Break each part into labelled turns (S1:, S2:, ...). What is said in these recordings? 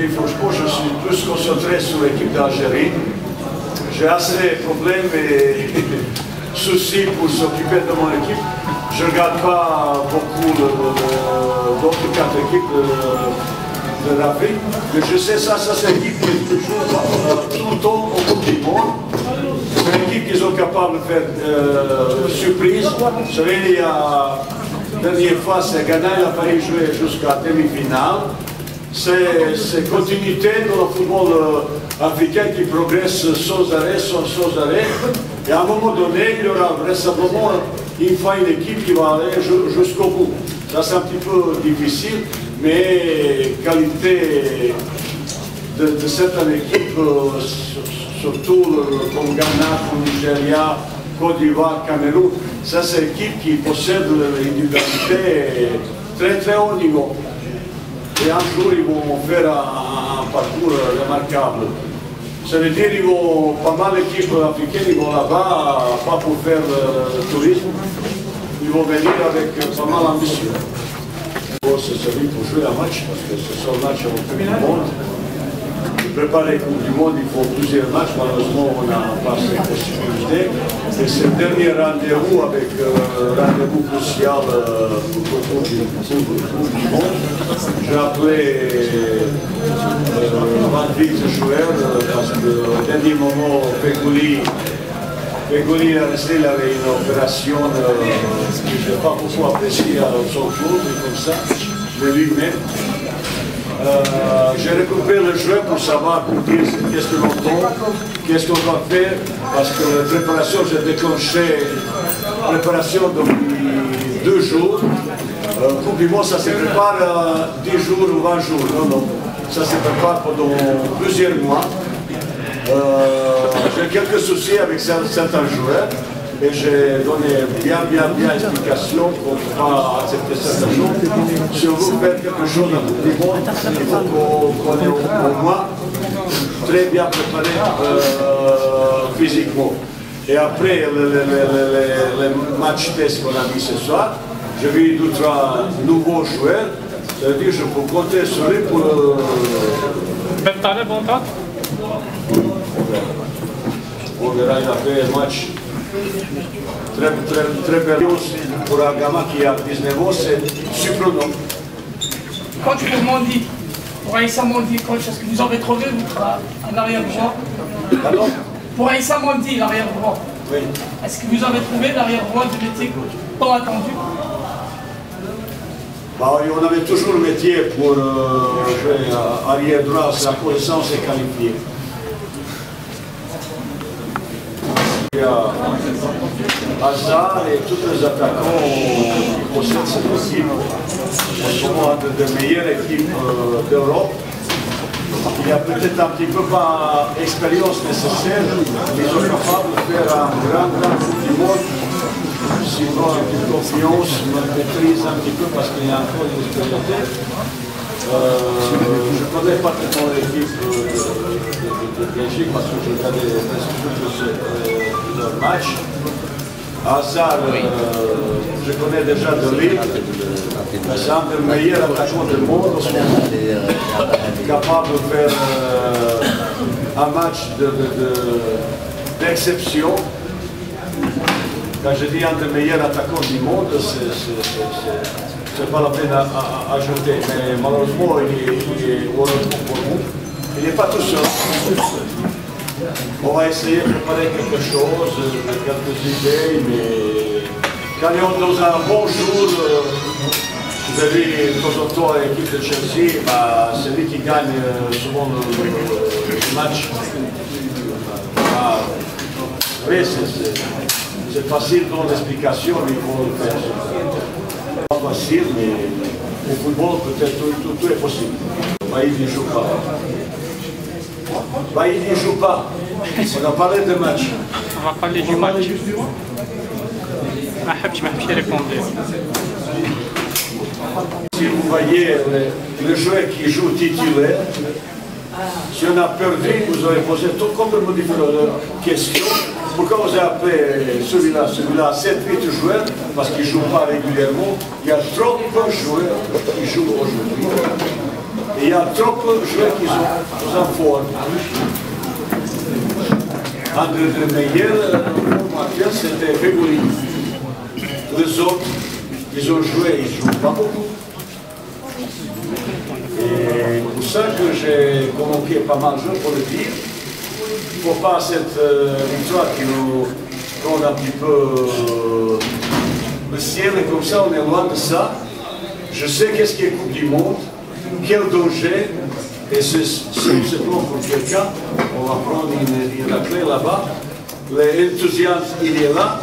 S1: dis franchement, je suis plus concentré sur l'équipe d'Algérie. J'ai assez de problèmes et soucis pour s'occuper de mon équipe. Je ne regarde pas beaucoup d'autres quatre équipes de l'Afrique. Mais je sais ça c'est l'équipe qui joue tout le temps au Coupe du Monde. C'est une équipe qui sont capables de faire surprise. Vous savez, il y a la dernière fois, c'est Ghana, il a failli jouer jusqu'à demi-finale. C'est continuité dans le football africain qui progresse sans arrêt. Et à un moment donné, il y aura vraisemblablement une fois une équipe qui va aller jusqu'au bout. Ça, c'est un petit peu difficile, mais qualité de certaines équipes, surtout comme Ghana, comme Nigeria, Côte d'Ivoire, Cameroun, ça c'est l'équipe qui possède l'individualité très très haut niveau. Et un jour ils vont faire un parcours remarquable. Ça veut dire qu'ils vont, pas mal d'équipes africaines, ils vont là-bas, pas pour faire le tourisme, ils vont venir avec pas mal d'ambition. C'est celui pour jouer un match, parce que c'est son match au Coupe du Monde. Pour préparer la Coupe du Monde, il faut plusieurs matchs, malheureusement on n'a pas cette possibilité. Et c'est le dernier rendez-vous avec rendez-vous crucial pour le Coupe du Monde. J'ai appelé 28 joueurs parce qu'au dernier moment, Fegouli est resté, il avait une opération que je n'ai pas beaucoup appréciée à son club, comme ça, de lui-même. J'ai récupéré le jeu pour savoir, pour dire qu'est-ce que l'on tombe, qu'est-ce qu'on va faire, parce que la préparation, j'ai déclenché la préparation depuis 2 jours. Coupe du Monde, ça se prépare 10 jours ou 20 jours. Non, ça se prépare pendant plusieurs mois. J'ai quelques soucis avec certains joueurs et j'ai donné bien explication qu'on ne peut pas accepter certaines choses. Si on veut faire quelque chose dans la Coupe du Monde, il faut qu'on est au moins très bien préparé physiquement. Et après le match test qu'on a mis ce soir, j'ai vu d'autres nouveaux joueurs. Ça veut dire que je peux compter sur lui pour on verra, il a fait un match très belle pour un gamin qui a 19 ans, c'est surprenant.
S2: Quand tu me demandes, pour Aïssa Mandi, coach, est-ce que vous avez trouvé un arrière droit?
S1: Pardon?
S2: Pour Aïssa Mandi, l'arrière droit,
S1: oui.
S2: Est-ce que vous avez trouvé l'arrière droit de l'été tant attendu?
S1: Bah, on avait toujours le métier pour jouer arrière droit, la connaissance est qualifiée. Il y a Hazard et tous les attaquants qui possèdent cette équipe. Ce sont une des meilleures équipes d'Europe. Il n'y a peut-être un petit peu pas d'expérience nécessaire, mais ils sont capables de faire un grand Coupe du Monde. Si on a un peu de confiance, on maîtrise un petit peu parce qu'il y a encore une expérience. Je ne connais pas tellement l'équipe de Belgique parce que je regardais plusieurs matchs. Hazard, je connais déjà de Lille. C'est un des meilleurs attaquants du monde au moment. Capable de faire un match d'exception. Quand je dis un des meilleurs attaquants du monde, c'est pas la peine à ajouter. Mais malheureusement, il est heureusement pour nous. Il n'est pas tout seul. On va essayer de préparer quelque chose, quelques idées, mais quand on est dans un bon jour, vous avez de temps en temps l'équipe de Chelsea, bah, c'est lui qui gagne souvent le match. Oui, c'est facile dans l'explication, mais il faut le faire. C'est pas facile, mais au football, peut-être tout est possible. Baïd ne joue pas. Baïd ne joue pas. On a parlé de match.
S3: On va parler du match. Je vais répondre.
S1: Si vous voyez le joueur qui joue titulaire, si on a perdu, vous aurez posé tout complètement différentes questions. Pourquoi vous avez appelé celui-là, 7-8 joueurs, parce qu'ils ne jouent pas régulièrement. Il y a trop de joueurs qui jouent aujourd'hui. Et il y a trop de joueurs qui sont en forme. Un des meilleurs formateurs, c'était Régoli. Les autres, ils ont joué, ils ne jouent pas beaucoup. Et pour ça que j'ai convoqué pas mal de gens pour le dire. Il ne faut pas cette victoire qui nous donne un petit peu le ciel, et comme ça on est loin de ça. Je sais qu'est-ce qui est Coupe du Monde, quel danger, et c'est bon pour quelqu'un, on va prendre une clé là-bas. L'enthousiasme, il est là,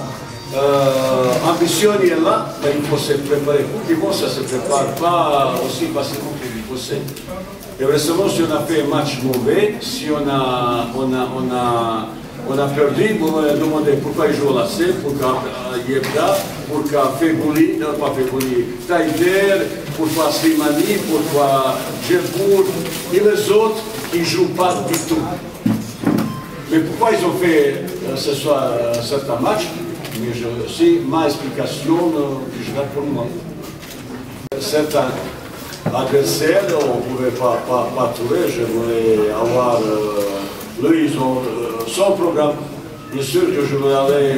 S1: l'ambition, il est là, mais il faut se préparer. Coupe du Monde, ça ne se prépare pas aussi facilement que vous pensez. Et récemment, si on a fait un match mauvais, si on a perdu, vous me demandez pourquoi il joue à la C, pourquoi Yebda, pourquoi Febouli, non pas Febouli, Taïder, pourquoi Slimani, pourquoi Gerbourg, et les autres qui ne jouent pas du tout. Mais pourquoi ils ont fait ce soir certains matchs? Mais c'est ma explication que je donne pour moi. Certains adversaires, on ne pouvait pas trouver, je voulais avoir, lui, ils ont son programme. Bien sûr que je voulais aller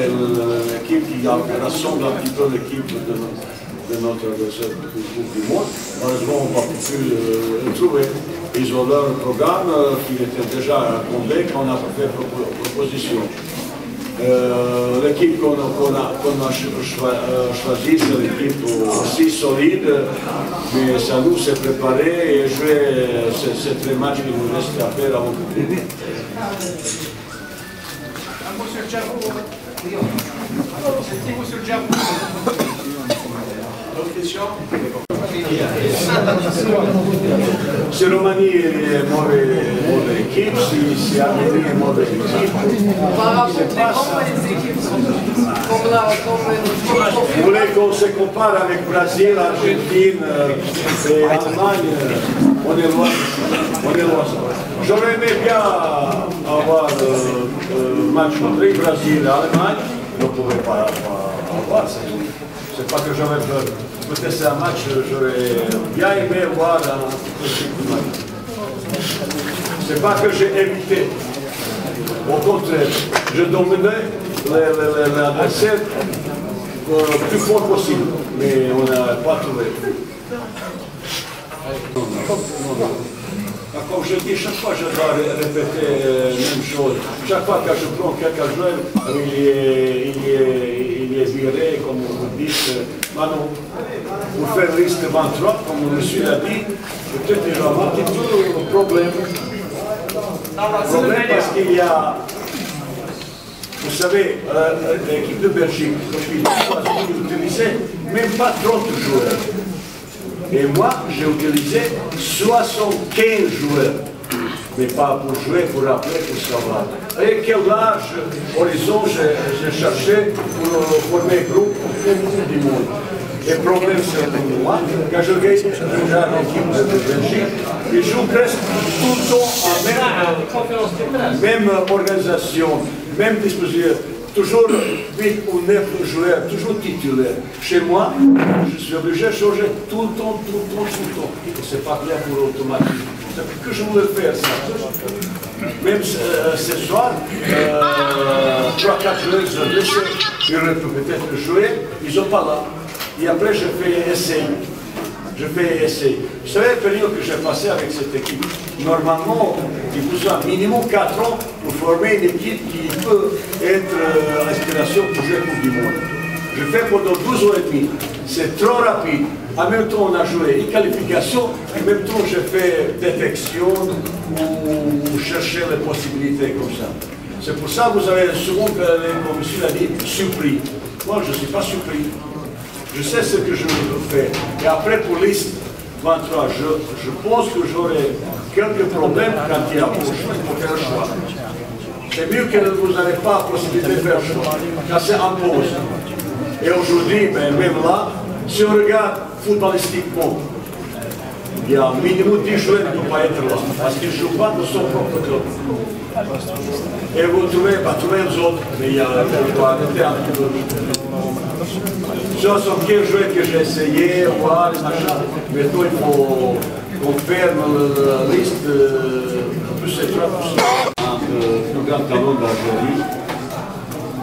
S1: l'équipe qui rassemble un petit peu l'équipe de notre adversaire du monde. Malheureusement, on n'a pas pu le trouver. Ils ont leur programme qui était déjà complet quand on a fait proposition. L'équipe qu'on a choisie, c'est l'équipe aussi solide, mais ça nous s'est préparé et jouer ces trois matchs qui nous restent à faire avant que nous. Se Roumanie est mauvaise équipe, si Arménie est mauvaise équipe, vous voulez qu'on se compare avec Brésil, Argentine et Allemagne, on est loin. J'aurais aimé bien avoir un match contre Brésil et Allemagne, on ne pouvait pas avoir, c'est pas que j'avais peur. Peut-être c'est un match, j'aurais bien aimé voir un petit match. C'est pas que j'ai évité. Au contraire, je dominais l'adversaire le plus fort possible. Mais on n'a pas trouvé. Comme je dis, chaque fois je dois répéter la même chose. Chaque fois que je prends quelqu'un joueur, il est viré, comme vous dites. Maintenant, pour faire liste 23, comme le monsieur l'a dit, peut-être il y aura un petit peu de problème. Problème parce qu'il y a, vous savez, l'équipe de Belgique, ils utilisaient même pas 30 joueurs. Et moi, j'ai utilisé 75 joueurs. Mais pas pour jouer, pour rappeler, pour savoir. Et quel large horizon j'ai cherché pour former un groupe du monde. Le problème, c'est pour moi, quand je regarde l'équipe de Belgique, ils jouent presque tout le temps à même organisation, même disposition. Toujours 8 ou 9 joueurs, toujours titulaires. Chez moi, je suis obligé de changer tout le temps. Ce n'est pas bien pour l'automatisme. C'est ce que je voulais faire, ça. Même ce soir, 3-4 joueurs sont blessés. Ils auraient pu peut-être jouer, ils ne sont pas là. Et après, je fais essai. Vous savez, la période que j'ai passée avec cette équipe, normalement, il faut un minimum 4 ans pour former une équipe qui peut être l'inspiration pour jouer Coupe du Monde. Je fais pendant 12 ans et demi. C'est trop rapide. En même temps, on a joué une qualification, en même temps, j'ai fait détection ou chercher les possibilités comme ça. C'est pour ça que vous avez souvent, comme monsieur l'a dit, surpris. Moi, je ne suis pas surpris. Je sais ce que je veux faire. Et après, pour liste 23, je pense que j'aurai quelques problèmes quand il y a pour faire le choix. C'est mieux que vous n'avez pas la possibilité de faire le choix, quand c'est en pause. Et aujourd'hui, même là, si on regarde footballistiquement, il y a un minimum de 10 joueurs qui ne doivent pas être là, parce qu'ils ne jouent pas de son propre club. Et vous trouvez les autres, mais il y a un peu. Ce sont quelques joueurs que j'ai essayé, voir les machins. Maintenant, il faut qu'on ferme la liste plus étroite entre le plus grand talent d'Algérie.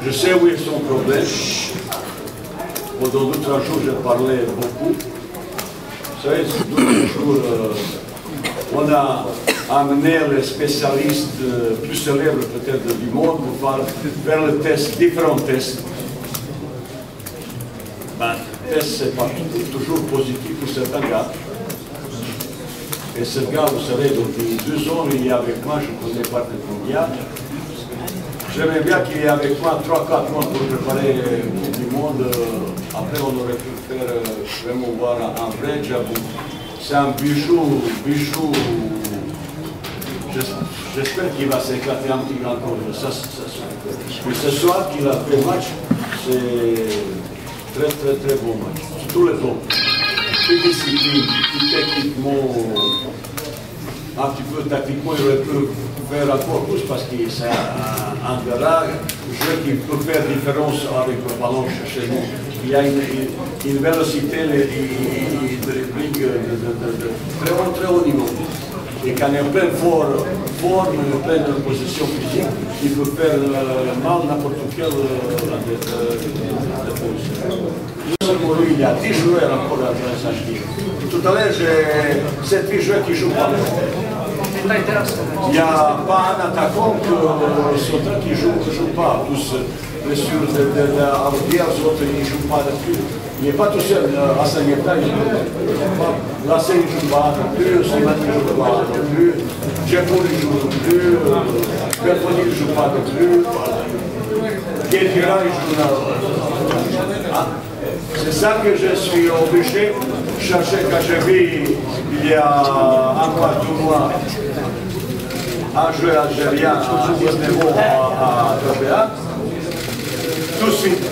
S1: Je sais où est son problème. Pendant 2-3 jours, j'ai parlé beaucoup. Vous savez, 2-3 jours, on a amené les spécialistes plus célèbres peut-être du monde pour faire le test, différents tests. Ben, le test, c'est pas toujours positif pour certains gars. Et ce gars, vous savez, depuis 2 ans, il est avec moi, je ne connais pas le mondial. J'aimerais bien qu'il y ait avec moi 3-4 mois pour préparer le Coupe du Monde. Après, on aurait pu faire vraiment voir un vrai Djabou. C'est un bijou. J'espère qu'il va s'éclater un petit peu encore. Mais ce soir qu'il a fait match, c'est très bon match. Sur tous les plans. Plus discipline, plus techniquement, un petit peu tactiquement, il aurait pu faire encore plus parce que c'est un garage, jeu qui peut faire différence avec le ballon chez nous. Il y a une vélocité, il dribble de très haut niveau. Et quand il est en pleine forme, en pleine position physique, il peut faire mal n'importe quelle défense. Il y a 10 joueurs encore à s'acheter. Tout à l'heure, j'ai 7-8 joueurs qui jouent pas. Il n'y a pas un attaquant qui ne joue pas. Tous les sur les autres ils ne jouent pas depuis. Il n'est pas tout seul. Hassan Yepta, il ne joue pas. Lassé, il ne joue pas non plus. Siman, il ne joue pas non plus. Djepoul, il ne joue non plus. Berfoni, il ne joue pas non plus. Guédira, il joue là. C'est ça que je suis obligé de chercher. Quand j'ai vu, il y a encore 2 mois, un joueur algérien à 19 ans à Tropea, tout de suite,